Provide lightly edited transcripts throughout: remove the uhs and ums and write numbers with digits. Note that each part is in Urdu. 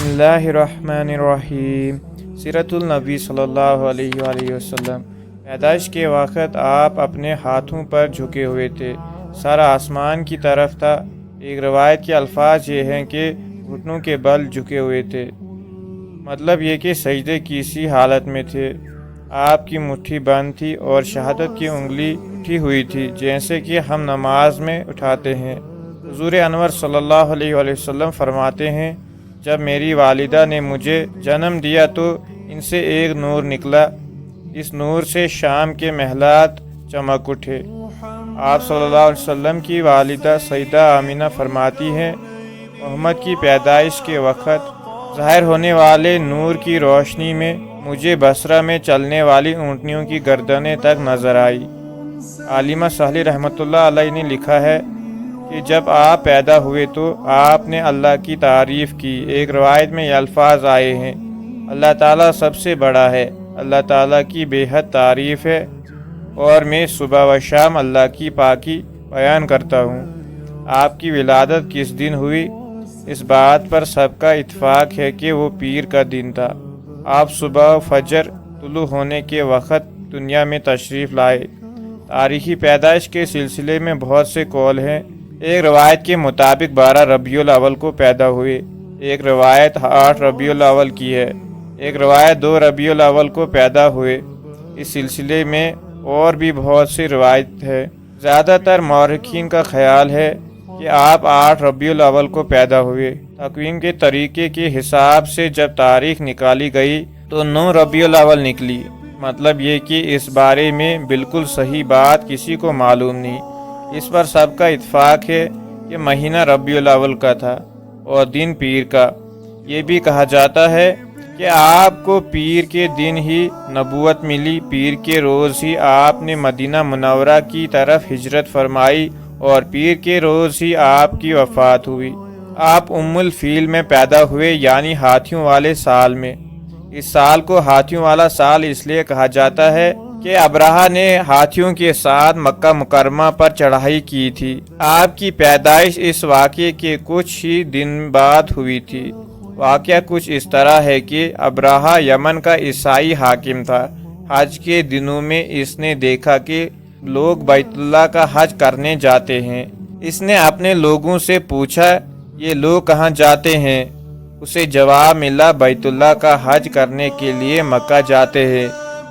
بسم اللہ الرحمن الرحیم۔ سیرت النبی صلی اللہ علیہ وآلہ وسلم۔ پیدائش کے وقت آپ اپنے ہاتھوں پر جھکے ہوئے تھے، سر آسمان کی طرف تھا۔ ایک روایت کے الفاظ یہ ہیں کہ گھٹنوں کے بل جھکے ہوئے تھے، مطلب یہ کہ سجدے کی سی حالت میں تھے۔ آپ کی مٹھی بند تھی اور شہادت کی انگلی اٹھی ہوئی تھی، جیسے کہ ہم نماز میں اٹھاتے ہیں۔ حضور انور صلی اللہ علیہ وآلہ وسلم فرماتے ہیں، جب میری والدہ نے مجھے جنم دیا تو ان سے ایک نور نکلا، اس نور سے شام کے محلات چمک اٹھے۔ آپ صلی اللہ علیہ وسلم کی والدہ سیدہ آمینہ فرماتی ہیں، محمد کی پیدائش کے وقت ظاہر ہونے والے نور کی روشنی میں مجھے بصرہ میں چلنے والی اونٹنیوں کی گردنیں تک نظر آئی۔ عالمہ سہلی رحمۃ اللہ علیہ نے لکھا ہے کہ جب آپ پیدا ہوئے تو آپ نے اللہ کی تعریف کی۔ ایک روایت میں یہ الفاظ آئے ہیں، اللہ تعالیٰ سب سے بڑا ہے، اللہ تعالیٰ کی بے حد تعریف ہے اور میں صبح و شام اللہ کی پاکی بیان کرتا ہوں۔ آپ کی ولادت کس دن ہوئی، اس بات پر سب کا اتفاق ہے کہ وہ پیر کا دن تھا۔ آپ صبح فجر طلوع ہونے کے وقت دنیا میں تشریف لائے۔ تاریخی پیدائش کے سلسلے میں بہت سے قول ہیں۔ ایک روایت کے مطابق 12 ربیع الاول کو پیدا ہوئے، ایک روایت 8 ربیع الاول کی ہے، ایک روایت 2 ربیع الاول کو پیدا ہوئے۔ اس سلسلے میں اور بھی بہت سی روایت ہے۔ زیادہ تر مورخین کا خیال ہے کہ آپ 8 ربیع الاول کو پیدا ہوئے۔ تقویم کے طریقے کے حساب سے جب تاریخ نکالی گئی تو 9 ربیع الاول نکلی، مطلب یہ کہ اس بارے میں بالکل صحیح بات کسی کو معلوم نہیں۔ اس پر سب کا اتفاق ہے کہ مہینہ ربیع الاول کا تھا اور دن پیر کا۔ یہ بھی کہا جاتا ہے کہ آپ کو پیر کے دن ہی نبوت ملی، پیر کے روز ہی آپ نے مدینہ منورہ کی طرف ہجرت فرمائی اور پیر کے روز ہی آپ کی وفات ہوئی۔ آپ ام الفیل میں پیدا ہوئے، یعنی ہاتھیوں والے سال میں۔ اس سال کو ہاتھیوں والا سال اس لیے کہا جاتا ہے کہ ابرہہ نے ہاتھیوں کے ساتھ مکہ مکرمہ پر چڑھائی کی تھی۔ آپ کی پیدائش اس واقعے کے کچھ ہی دن بعد ہوئی تھی۔ واقعہ کچھ اس طرح ہے کہ ابرہہ یمن کا عیسائی حاکم تھا۔ حج کے دنوں میں اس نے دیکھا کہ لوگ بیت اللہ کا حج کرنے جاتے ہیں۔ اس نے اپنے لوگوں سے پوچھا، یہ لوگ کہاں جاتے ہیں؟ اسے جواب ملا، بیت اللہ کا حج کرنے کے لیے مکہ جاتے ہیں۔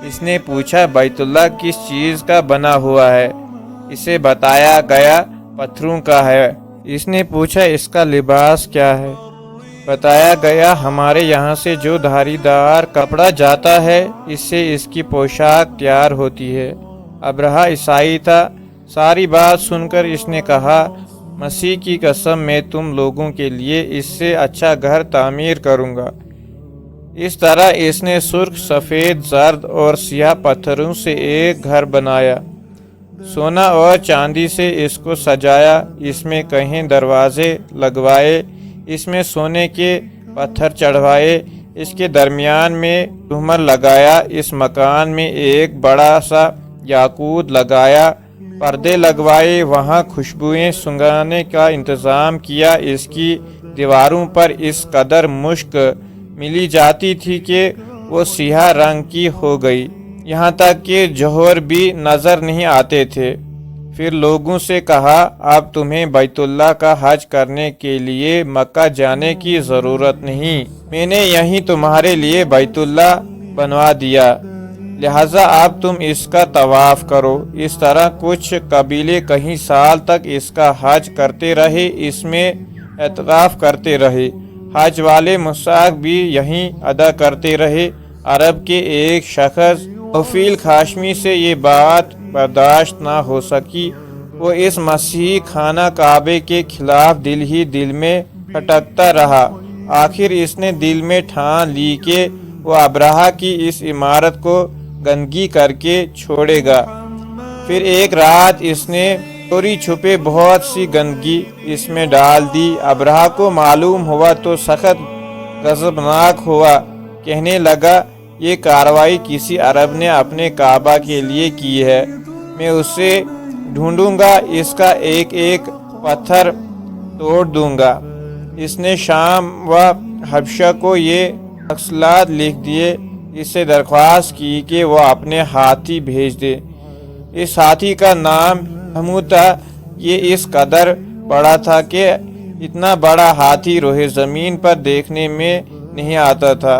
اس نے پوچھا، بیت اللہ کس چیز کا بنا ہوا ہے؟ اسے بتایا گیا پتھروں کا ہے۔ اس نے پوچھا، اس کا لباس کیا ہے؟ بتایا گیا، ہمارے یہاں سے جو دھاری دار کپڑا جاتا ہے اس سے اس کی پوشاک تیار ہوتی ہے۔ ابرہہ عیسائی تھا۔ ساری بات سن کر اس نے کہا، مسیح کی قسم میں تم لوگوں کے لیے اس سے اچھا گھر تعمیر کروں گا۔ اس طرح اس نے سرخ، سفید، زرد اور سیاہ پتھروں سے ایک گھر بنایا، سونا اور چاندی سے اس کو سجایا، اس میں کہیں دروازے لگوائے، اس میں سونے کے پتھر چڑھوائے، اس کے درمیان میں جھومر لگایا، اس مکان میں ایک بڑا سا یاقوت لگایا، پردے لگوائے، وہاں خوشبوئیں سنگھانے کا انتظام کیا۔ اس کی دیواروں پر اس قدر مشک ملی جاتی تھی کہ وہ سیاہ رنگ کی ہو گئی، یہاں تک کہ جوہر بھی نظر نہیں آتے تھے۔ پھر لوگوں سے کہا، اب تمہیں بیت اللہ کا حج کرنے کے لیے مکہ جانے کی ضرورت نہیں، میں نے یہیں تمہارے لیے بیت اللہ بنوا دیا، لہذا اب تم اس کا طواف کرو۔ اس طرح کچھ قبیلے کئی سال تک اس کا حج کرتے رہے، اس میں اعتکاف کرتے رہے۔ حج والے مساق بھی یہیں ادا کرتے رہے۔ عرب کے ایک شخص طفیل خاشمی سے یہ بات برداشت نہ ہو سکی، وہ اس مسیحی خانہ کعبے کے خلاف دل ہی دل میں کھٹکتا رہا۔ آخر اس نے دل میں ٹھان لی کہ وہ ابرہہ کی اس عمارت کو گندگی کر کے چھوڑے گا۔ پھر ایک رات اس نے چوری چھپے بہت سی گندگی اس میں ڈال دی۔ ابرہہ کو معلوم ہوا تو سخت غضبناک ہوا، کہنے لگا، یہ کارروائی کسی عرب نے اپنے کعبہ کے لیے کی ہے، میں اسے ڈھونڈوں گا، اس کا ایک ایک پتھر توڑ دوں گا۔ اس نے شام و حبشہ کو یہ مقصلات لکھ دیے، اس سے درخواست کی کہ وہ اپنے ہاتھی بھیج دے۔ اس ہاتھی کا نام محمود تھا۔ یہ اس قدر بڑا تھا کہ اتنا بڑا ہاتھی روئے زمین پر دیکھنے میں نہیں آتا تھا۔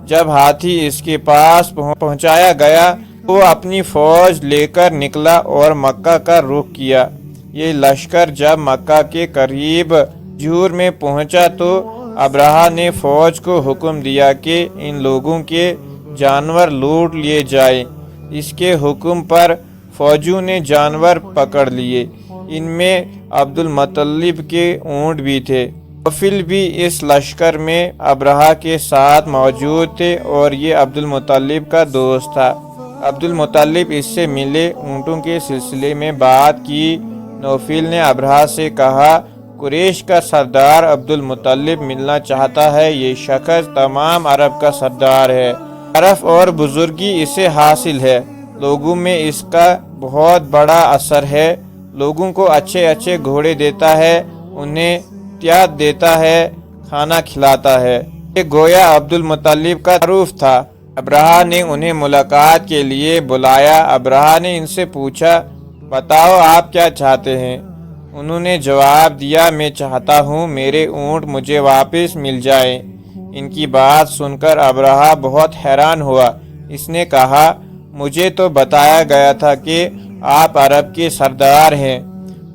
جب ہاتھی اس کے پاس پہنچایا گیا وہ اپنی فوج لے کر نکلا اور مکہ کا رخ کیا۔ یہ لشکر جب مکہ کے قریب جور میں پہنچا تو ابرہہ نے فوج کو حکم دیا کہ ان لوگوں کے جانور لوٹ لیے جائیں۔ اس کے حکم پر فوجیوں نے جانور پکڑ لیے۔ ان میں عبد المطلب کے اونٹ بھی تھے۔ نوفل بھی اس لشکر میں ابرہہ کے ساتھ موجود تھے اور یہ عبد المطلب کا دوست تھا۔ عبد المطلب اس سے ملے، اونٹوں کے سلسلے میں بات کی۔ نوفل نے ابرہہ سے کہا، قریش کا سردار عبد المطلب ملنا چاہتا ہے۔ یہ شخص تمام عرب کا سردار ہے، شرف اور بزرگی اسے حاصل ہے، لوگوں میں اس کا بہت بڑا اثر ہے، لوگوں کو اچھے اچھے گھوڑے دیتا ہے، انہیں احتیاط دیتا ہے، کھانا کھلاتا ہے۔ یہ گویا عبد المطلب کا معروف تھا۔ ابرہہ نے انہیں ملاقات کے لیے بلایا۔ ابرہہ نے ان سے پوچھا، بتاؤ آپ کیا چاہتے ہیں؟ انہوں نے جواب دیا، میں چاہتا ہوں میرے اونٹ مجھے واپس مل جائیں۔ ان کی بات سن کر ابرہہ بہت حیران ہوا۔ اس نے کہا، مجھے تو بتایا گیا تھا کہ آپ عرب کے سردار ہیں،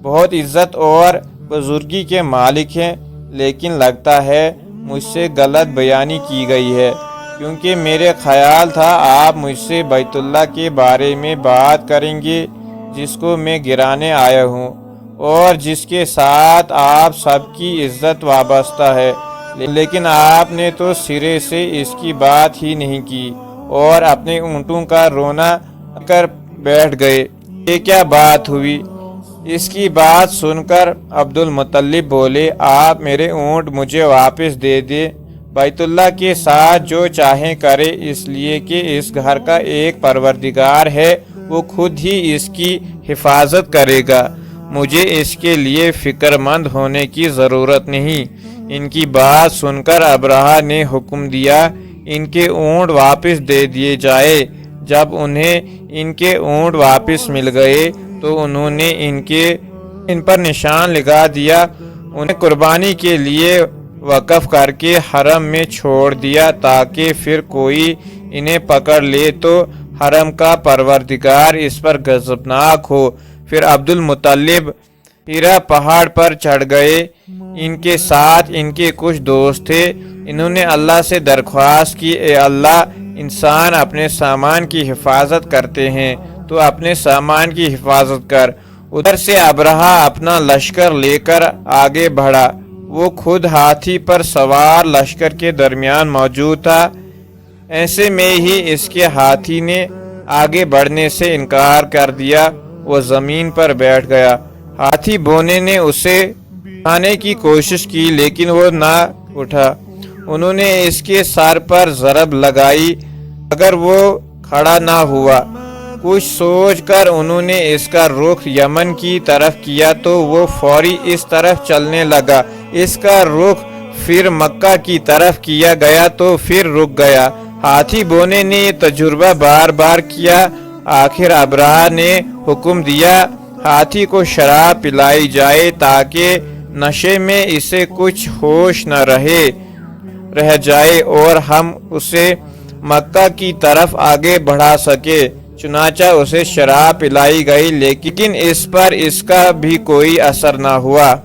بہت عزت اور بزرگی کے مالک ہیں، لیکن لگتا ہے مجھ سے غلط بیانی کی گئی ہے، کیونکہ میرے خیال تھا آپ مجھ سے بیت اللہ کے بارے میں بات کریں گے، جس کو میں گرانے آیا ہوں اور جس کے ساتھ آپ سب کی عزت وابستہ ہے، لیکن آپ نے تو سرے سے اس کی بات ہی نہیں کی اور اپنے اونٹوں کا رونا کر بیٹھ گئے۔ یہ کیا بات ہوئی؟ اس کی بات سن کر عبد المطلب بولے، آپ میرے اونٹ مجھے واپس دے دے، بیت اللہ کے ساتھ جو چاہیں کرے، اس لیے کہ اس گھر کا ایک پروردگار ہے، وہ خود ہی اس کی حفاظت کرے گا، مجھے اس کے لیے فکر مند ہونے کی ضرورت نہیں۔ ان کی بات سن کر ابرہہ نے حکم دیا ان کے اونٹ واپس دے دیے جائے۔ جب انہیں ان کے اونٹ واپس مل گئے تو انہوں نے ان پر نشان لگا دیا، انہیں قربانی کے لیے وقف کر کے حرم میں چھوڑ دیا تاکہ پھر کوئی انہیں پکڑ لے تو حرم کا پروردگار اس پر غضبناک ہو۔ پھر عبد المطلب ہیرا پہاڑ پر چڑھ گئے۔ ان کے ساتھ ان کے کچھ دوست تھے۔ انہوں نے اللہ سے درخواست کی، اے اللہ، انسان اپنے سامان کی حفاظت کرتے ہیں تو اپنے سامان کی حفاظت کر۔ ادھر سے ابرہہ اپنا لشکر لے کر آگے بڑھا۔ وہ خود ہاتھی پر سوار لشکر کے درمیان موجود تھا۔ ایسے میں ہی اس کے ہاتھی نے آگے بڑھنے سے انکار کر دیا، وہ زمین پر بیٹھ گیا۔ ہاتھی بونے نے اسے اٹھانے کی کوشش کی لیکن وہ نہ اٹھا۔ انہوں نے اس کے سر پر ضرب لگائی مگر وہ کھڑا نہ ہوا۔ کچھ سوچ کر انہوں نے اس کا رخ یمن کی طرف کیا تو وہ فوری اس طرف چلنے لگا۔ اس کا رخ پھر مکہ کی طرف کیا گیا تو پھر رک گیا۔ ہاتھی بونے نے یہ تجربہ بار بار کیا۔ آخر ابرہہ نے حکم دیا ہاتھی کو شراب پلائی جائے تاکہ نشے میں اسے کچھ ہوش نہ رہ جائے اور ہم اسے مکہ کی طرف آگے بڑھا سکے۔ چنانچہ اسے شراب پلائی گئی لیکن اس پر اس کا بھی کوئی اثر نہ ہوا۔